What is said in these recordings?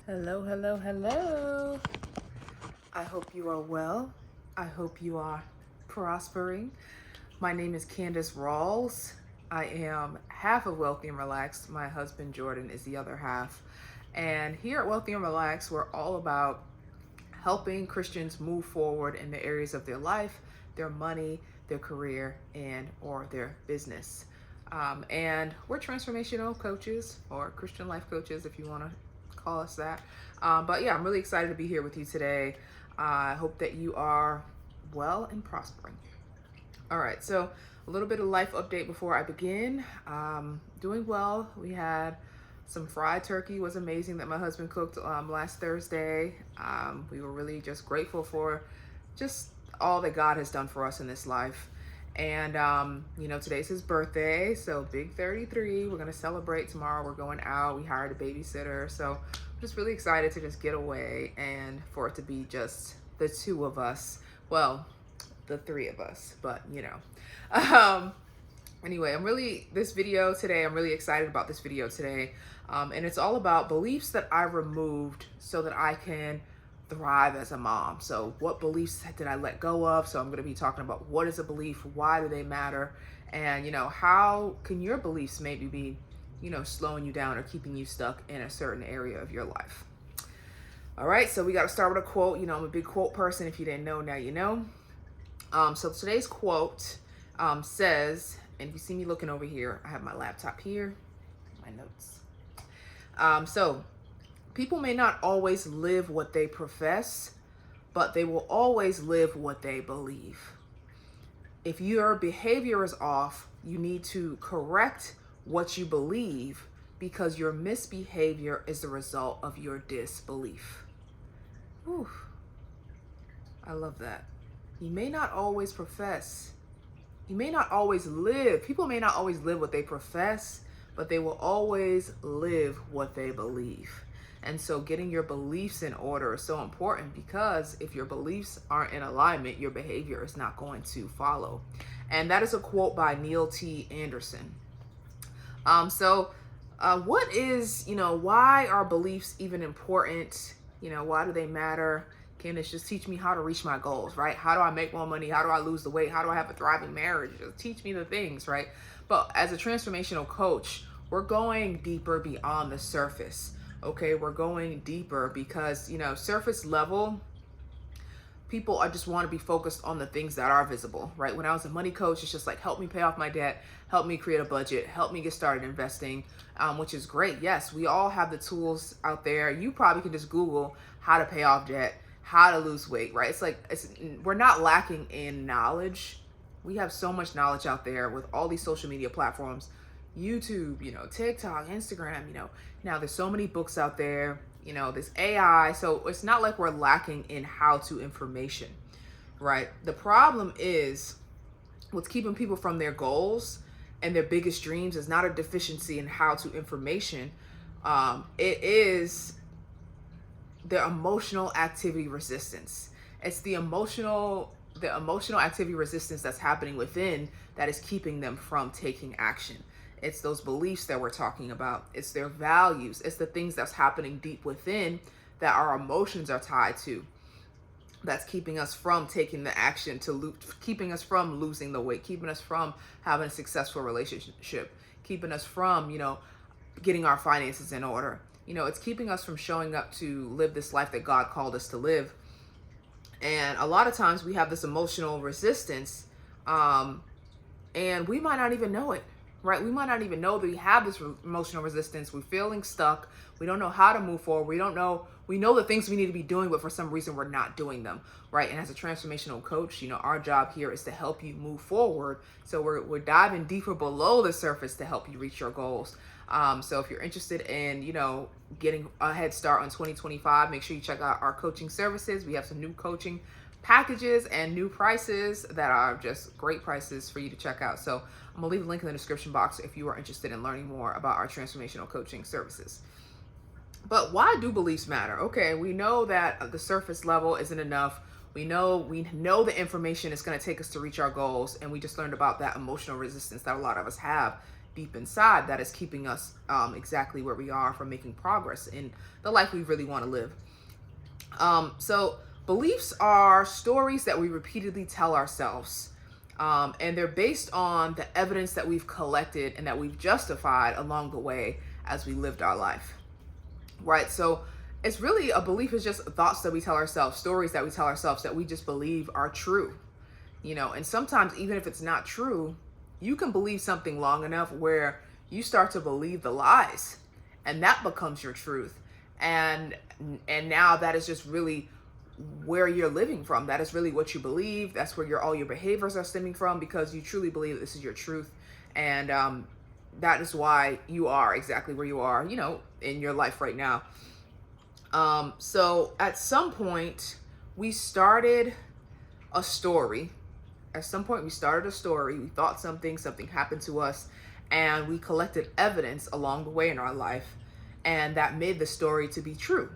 Hello, hello, hello. I hope you are well. I hope you are prospering. My name is Candace Rawls. I am half of Wealthy and Relaxed. My husband Jordan is the other half. And here at Wealthy and Relaxed, we're all about helping Christians move forward in the areas of their life, their money, their career, and or their business. And we're transformational coaches or Christian life coaches, if you want to call us that. But yeah, I'm really excited to be here with you today. I hope that you are well and prospering. All right, so a little bit of life update before I begin. Doing well. We had some fried turkey, was amazing that my husband cooked last Thursday. We were really just grateful for just all that God has done for us in this life. And today's his birthday, so big 33. We're gonna celebrate tomorrow. We're going out. We hired a babysitter, so I'm just really excited to just get away and for it to be just the two of us. Well, the three of us, but Um, anyway, I'm really excited about this video today. And it's all about beliefs that I removed so that I can thrive as a mom. So what beliefs did I let go of? So I'm going to be talking about what is a belief, why do they matter, and how can your beliefs maybe be slowing you down or keeping you stuck in a certain area of your life. All right, so we got to start with a quote. I'm a big quote person. If you didn't know, now you know. So today's quote says, and if you see me looking over here, I have my laptop here, my notes. So people may not always live what they profess, but they will always live what they believe. If your behavior is off, you need to correct what you believe because your misbehavior is the result of your disbelief. Whew. I love that. You may not always profess. You may not always live. People may not always live what they profess, but they will always live what they believe. And so getting your beliefs in order is so important because if your beliefs aren't in alignment, your behavior is not going to follow. And that is a quote by Neil T. Anderson. What is, why are beliefs even important? Why do they matter? Candace, just teach me how to reach my goals, right? How do I make more money? How do I lose the weight? How do I have a thriving marriage? Just teach me the things, right? But as a transformational coach, we're going deeper beyond the surface, okay? We're going deeper because, surface level, people are just want to be focused on the things that are visible, right? When I was a money coach, it's just like, help me pay off my debt, help me create a budget, help me get started investing, which is great. Yes, we all have the tools out there. You probably can just Google how to pay off debt, how to lose weight, right? We're not lacking in knowledge. We have so much knowledge out there with all these social media platforms, YouTube, TikTok, Instagram, now there's so many books out there, this AI. So it's not like we're lacking in how-to information, right? The problem is what's keeping people from their goals and their biggest dreams is not a deficiency in how-to information. It is the emotional activity resistance. It's the emotional activity resistance that's happening within that is keeping them from taking action. It's those beliefs that we're talking about. It's their values. It's the things that's happening deep within that our emotions are tied to. That's keeping us from taking the action keeping us from losing the weight, keeping us from having a successful relationship, keeping us from, getting our finances in order. It's keeping us from showing up to live this life that God called us to live. And a lot of times we have this emotional resistance, and we might not even know it, right? We might not even know that we have this emotional resistance. We're feeling stuck. We don't know how to move forward. We know the things we need to be doing, but for some reason we're not doing them, right? And as a transformational coach, our job here is to help you move forward. So we're diving deeper below the surface to help you reach your goals. So if you're interested in, getting a head start on 2025, make sure you check out our coaching services. We have some new coaching packages and new prices that are just great prices for you to check out. So I'm gonna leave a link in the description box if you are interested in learning more about our transformational coaching services. But why do beliefs matter? Okay, we know that the surface level isn't enough. We know the information is going to take us to reach our goals, and we just learned about that emotional resistance that a lot of us have. deep inside that is keeping us exactly where we are from making progress in the life we really want to live. So beliefs are stories that we repeatedly tell ourselves. And they're based on the evidence that we've collected and that we've justified along the way as we lived our life. Right? So it's really, a belief is just thoughts that we tell ourselves, stories that we tell ourselves that we just believe are true. And sometimes even if it's not true, you can believe something long enough where you start to believe the lies, and that becomes your truth. And now that is just really where you're living from. That is really what you believe. That's where all your behaviors are stemming from, because you truly believe this is your truth. And that is why you are exactly where you are, in your life right now. So at some point we started a story. We thought something happened to us, and we collected evidence along the way in our life, and that made the story to be true,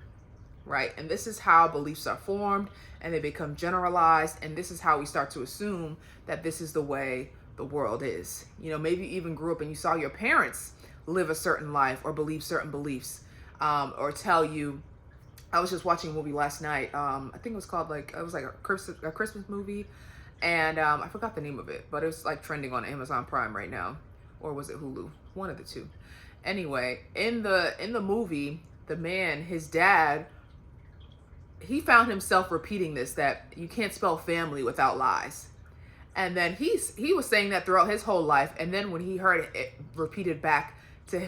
right? And this is how beliefs are formed, and they become generalized, and this is how we start to assume that this is the way the world is. Maybe you even grew up and you saw your parents live a certain life or believe certain beliefs, or tell you. I was just watching a movie last night. I think it was called a Christmas movie. And I forgot the name of it, but it's like trending on Amazon Prime right now, or was it Hulu? One of the two. Anyway, in the movie, the man, his dad, he found himself repeating this, that you can't spell family without lies. And then he was saying that throughout his whole life. And then when he heard it repeated back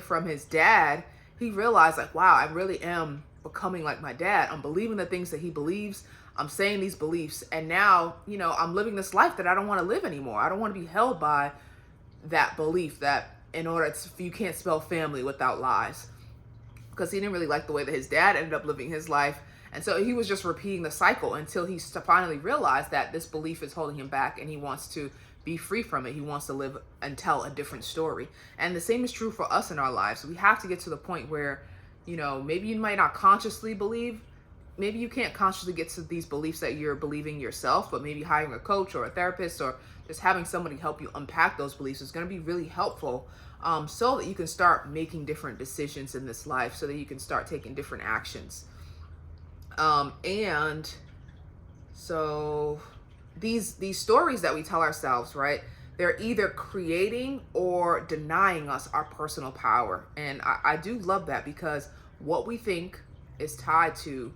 from his dad, he realized, like, wow, I really am becoming like my dad. I'm believing the things that he believes. I'm saying these beliefs, and now, I'm living this life that I don't want to live anymore. I don't want to be held by that belief that you can't spell family without lies, because he didn't really like the way that his dad ended up living his life. And so he was just repeating the cycle until he finally realized that this belief is holding him back, and he wants to be free from it. He wants to live and tell a different story. And the same is true for us in our lives. We have to get to the point where, maybe you might not consciously believe. Maybe you can't consciously get to these beliefs that you're believing yourself, but maybe hiring a coach or a therapist, or just having somebody help you unpack those beliefs is going to be really helpful, so that you can start making different decisions in this life, so that you can start taking different actions. And so these stories that we tell ourselves, right, they're either creating or denying us our personal power. And I do love that, because what we think is tied to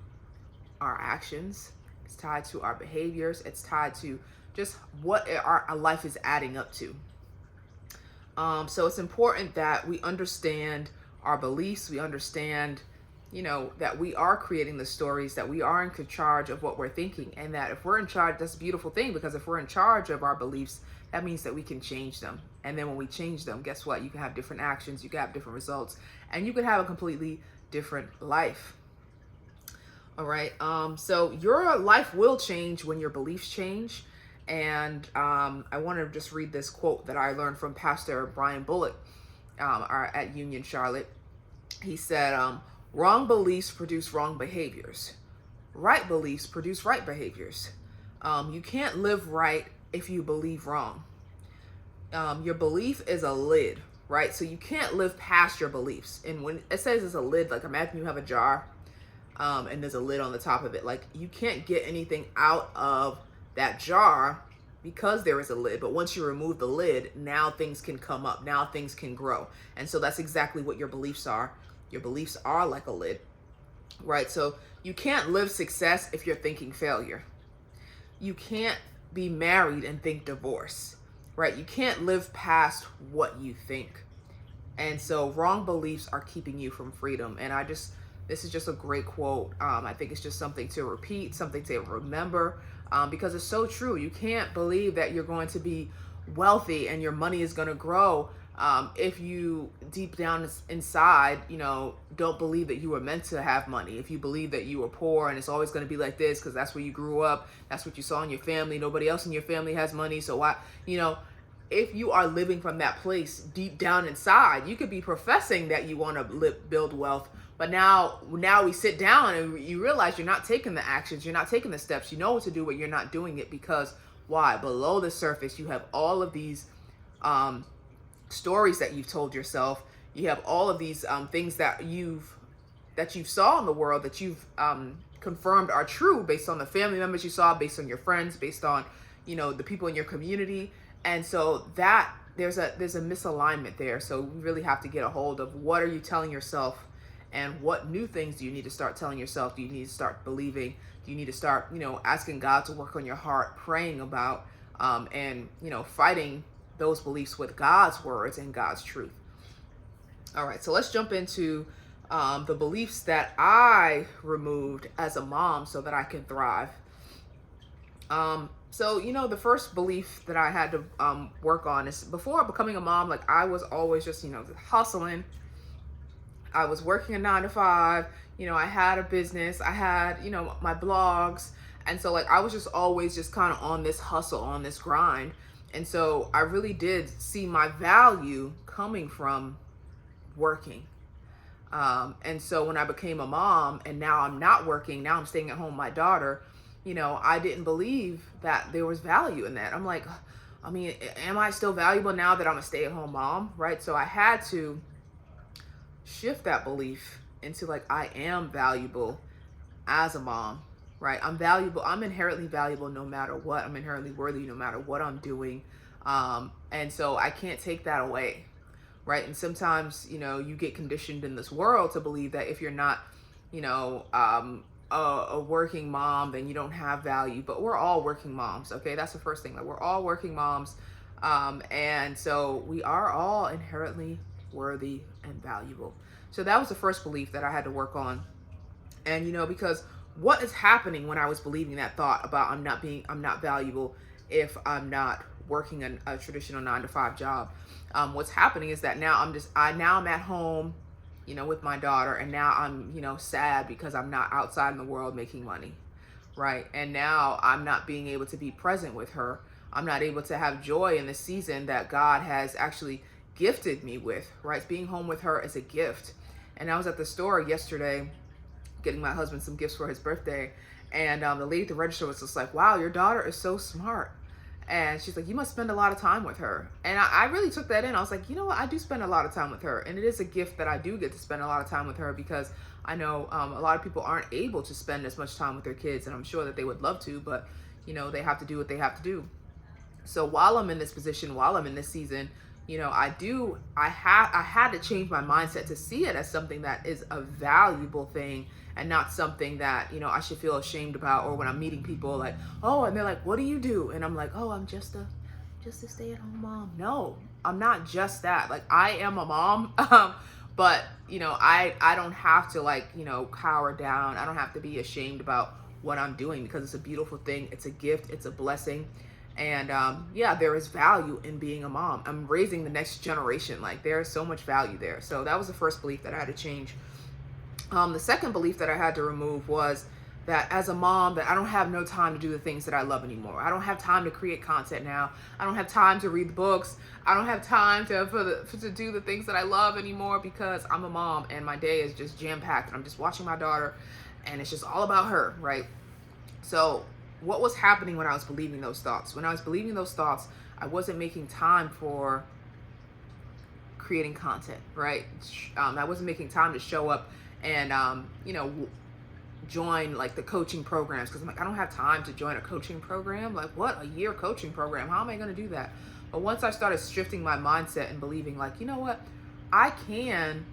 our actions, it's tied to our behaviors, it's tied to just what our life is adding up to. So it's important that we understand our beliefs. We understand, that we are creating the stories, that we are in charge of what we're thinking, and that if we're in charge, that's a beautiful thing, because if we're in charge of our beliefs, that means that we can change them. And then when we change them, guess what? You can have different actions, you can have different results, and you can have a completely different life. All right. So your life will change when your beliefs change. And I want to just read this quote that I learned from Pastor Brian Bullock at Union Charlotte. He said, wrong beliefs produce wrong behaviors. Right beliefs produce right behaviors. You can't live right if you believe wrong. Your belief is a lid, right? So you can't live past your beliefs. And when it says it's a lid, like imagine you have a jar, and there's a lid on the top of it. Like, you can't get anything out of that jar because there is a lid. But once you remove the lid, now things can come up. Now things can grow. And so that's exactly what your beliefs are. Your beliefs are like a lid, right? So you can't live success if you're thinking failure. You can't be married and think divorce, right? You can't live past what you think. And so wrong beliefs are keeping you from freedom. And this is just a great quote. I think it's just something to repeat, something to remember, because it's so true. You can't believe that you're going to be wealthy and your money is going to grow if you deep down inside, don't believe that you were meant to have money. If you believe that you were poor and it's always going to be like this because that's where you grew up, that's what you saw in your family, nobody else in your family has money, so why, if you are living from that place deep down inside, you could be professing that you want to build wealth, but now we sit down and you realize you're not taking the actions, you're not taking the steps, you know what to do, but you're not doing it because why? Below the surface, you have all of these stories that you've told yourself. You have all of these things that you've saw in the world that you've confirmed are true based on the family members you saw, based on your friends, based on the people in your community. And so that there's a misalignment there. So we really have to get a hold of what are you telling yourself, and what new things do you need to start telling yourself? Do you need to start believing? Do you need to start asking God to work on your heart, praying about and fighting those beliefs with God's words and God's truth? All right, so let's jump into the beliefs that I removed as a mom so that I can thrive. So, the first belief that I had to work on is, before becoming a mom, like, I was always just, hustling. I was working a 9 to 5. I had a business. I had, my blogs. And so, like, I was just always just kind of on this hustle, on this grind. And so I really did see my value coming from working. And so when I became a mom and now I'm not working, now I'm staying at home with my daughter, I didn't believe that there was value in that. I'm like, am I still valuable now that I'm a stay-at-home mom, right? So I had to shift that belief into, like, I am valuable as a mom, right? I'm valuable. I'm inherently valuable no matter what. I'm inherently worthy no matter what I'm doing. And so I can't take that away, right? And sometimes, you get conditioned in this world to believe that if you're not, a working mom, then you don't have value. But we're all working moms, okay? That's the first thing. That we're all working moms, and so we are all inherently worthy and valuable. So that was the first belief that I had to work on. And because what is happening when I was believing that thought about I'm not valuable if I'm not working a traditional 9 to 5 job? What's happening is that now I'm at home, with my daughter, and now I'm, sad because I'm not outside in the world making money, right? And now I'm not being able to be present with her. I'm not able to have joy in the season that God has actually gifted me with, right? Being home with her is a gift. And I was at the store yesterday getting my husband some gifts for his birthday, and the lady at the register was just like, wow, your daughter is so smart. And she's like, you must spend a lot of time with her. And I really took that in. I was like, you know what? I do spend a lot of time with her. And it is a gift that I do get to spend a lot of time with her, because I know a lot of people aren't able to spend as much time with their kids. And I'm sure that they would love to, but, they have to do what they have to do. So while I'm in this position, while I'm in this season, I had to change my mindset to see it as something that is a valuable thing, and not something that, I should feel ashamed about. Or when I'm meeting people, like, oh, and they're like, what do you do? And I'm like, oh, I'm just a stay-at-home mom. No, I'm not just that. Like, I am a mom, but, I don't have to, like, cower down. I don't have to be ashamed about what I'm doing, because it's a beautiful thing. It's a gift. It's a blessing. And there is value in being a mom. I'm raising the next generation. Like, there is so much value there. So that was the first belief that I had to change. The second belief that I had to remove was that as a mom, that I don't have no time to do the things that I love anymore. I don't have time to create content now. I don't have time to read the books. I don't have time to do the things that I love anymore, because I'm a mom and my day is just jam-packed, and I'm just watching my daughter, and it's just all about her, right? So what was happening when I was believing those thoughts? When I was believing those thoughts, I wasn't making time for creating content, right? I wasn't making time to show up and, join, like, the coaching programs, because I'm like, I don't have time to join a coaching program. Like, what? A year coaching program? How am I going to do that? But once I started shifting my mindset and believing, like, you know what? I can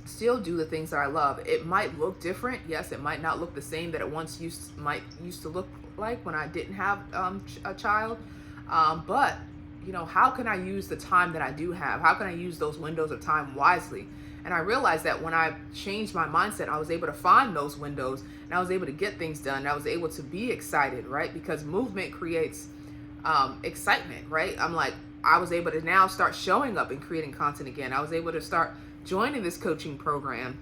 still do the things that I love. It might look different. Yes, it might not look the same that it once used to look like when I didn't have a child. But how can I use the time that I do have? How can I use those windows of time wisely? And I realized that when I changed my mindset, I was able to find those windows, and I was able to get things done. And I was able to be excited, right? Because movement creates excitement, right? I was able to now start showing up and creating content again. I was able to start joining this coaching program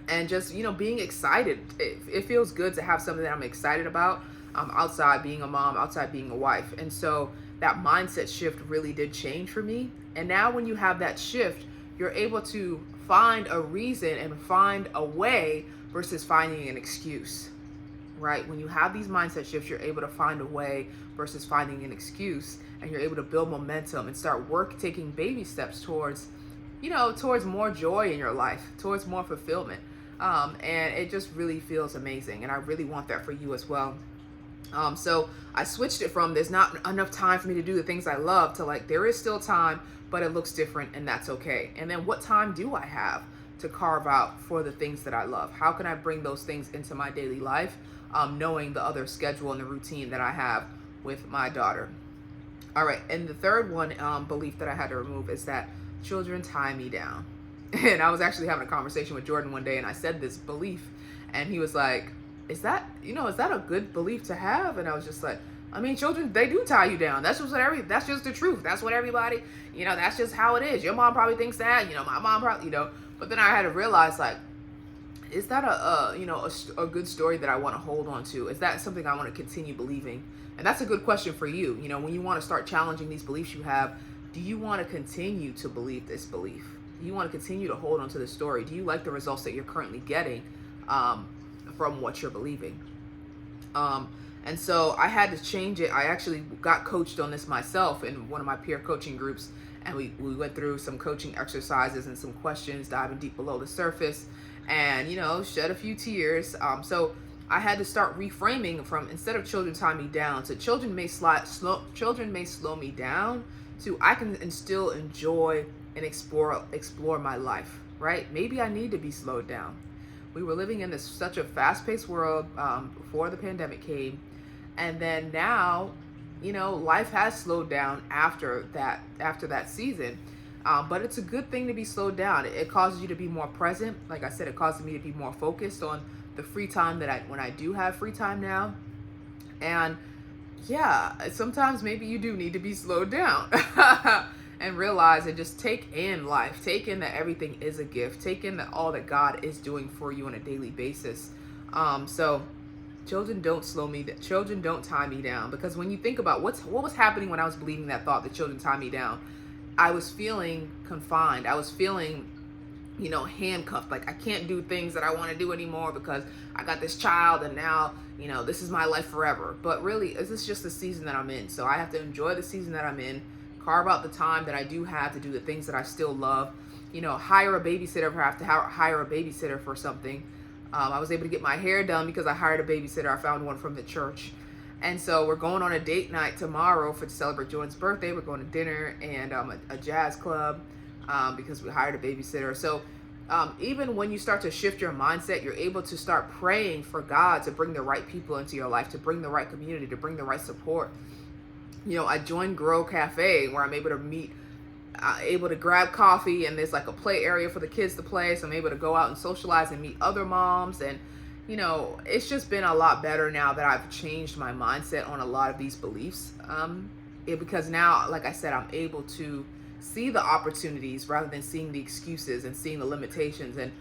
and just, being excited. It feels good to have something that I'm excited about outside being a mom, outside being a wife. And so that mindset shift really did change for me. And now when you have that shift, you're able to find a reason and find a way versus finding an excuse, right? When you have these mindset shifts, you're able to find a way versus finding an excuse, and you're able to build momentum and start taking baby steps towards, towards more joy in your life, towards more fulfillment. And it just really feels amazing. And I really want that for you as well. So I switched it from there's not enough time for me to do the things I love to like there is still time, but it looks different, and that's okay. And then what time do I have to carve out for the things that I love? How can I bring those things into my daily life, knowing the other schedule and the routine that I have with my daughter? All right, and the third one, belief that I had to remove is that children tie me down. And I was actually having a conversation with Jordan one day, and I said this belief, and he was like, is that a good belief to have? And I was just like, I mean, children, they do tie you down. That's just the truth. That's what everybody, that's just how it is. Your mom probably thinks that, my mom probably, but then I had to realize, like, is that a good story that I want to hold on to? Is that something I want to continue believing? And that's a good question for you. When you want to start challenging these beliefs you have, do you want to continue to believe this belief? Do you want to continue to hold on to the story? Do you like the results that you're currently getting from what you're believing? And so I had to change it. I actually got coached on this myself in one of my peer coaching groups, and we went through some coaching exercises and some questions, diving deep below the surface, and shed a few tears. So I had to start reframing from, instead of children tie me down, to children may slow me down, to I can still enjoy and explore my life, right? Maybe I need to be slowed down. We were living in such a fast-paced world before the pandemic came, and then now, life has slowed down after that season. But it's a good thing to be slowed down. It causes you to be more present. Like I said, it causes me to be more focused on the free time when I do have free time now. And yeah, sometimes maybe you do need to be slowed down and realize and just take in life, take in that everything is a gift, take in that all that God is doing for you on a daily basis. So children don't children don't tie me down, because when you think about what was happening when I was believing that thought that children tie me down, I was feeling confined. I was feeling, handcuffed. Like I can't do things that I want to do anymore because I got this child, and now, this is my life forever. But really, this is just the season that I'm in. So I have to enjoy the season that I'm in, carve out the time that I do have to do the things that I still love, hire a babysitter if I have to hire a babysitter for something. I was able to get my hair done because I hired a babysitter. I found one from the church. And so we're going on a date night tomorrow to celebrate Jordan's birthday. We're going to dinner and a jazz club because we hired a babysitter. So even when you start to shift your mindset, you're able to start praying for God to bring the right people into your life, to bring the right community, to bring the right support. I joined Grow Cafe, where I'm able to meet, able to grab coffee, and there's like a play area for the kids to play. So I'm able to go out and socialize and meet other moms. And it's just been a lot better now that I've changed my mindset on a lot of these beliefs. Because now, like I said, I'm able to see the opportunities rather than seeing the excuses and seeing the limitations, and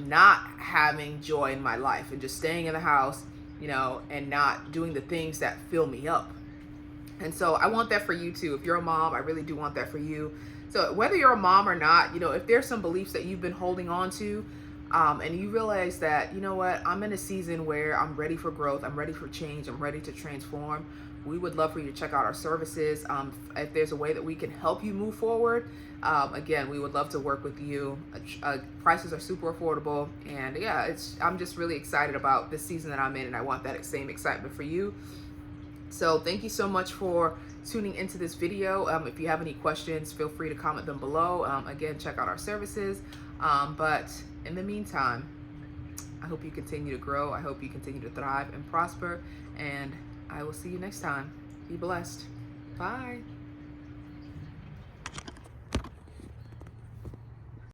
not having joy in my life and just staying in the house, and not doing the things that fill me up. And so I want that for you too. If you're a mom, I really do want that for you. So whether you're a mom or not, if there's some beliefs that you've been holding on to, and you realize that, I'm in a season where I'm ready for growth, I'm ready for change, I'm ready to transform, we would love for you to check out our services. If there's a way that we can help you move forward, again, we would love to work with you. Prices are super affordable, and yeah, I'm just really excited about this season that I'm in, and I want that same excitement for you. So thank you so much for tuning into this video. If you have any questions, feel free to comment them below. Again, check out our services. But in the meantime, I hope you continue to grow. I hope you continue to thrive and prosper. And I will see you next time. Be blessed. Bye.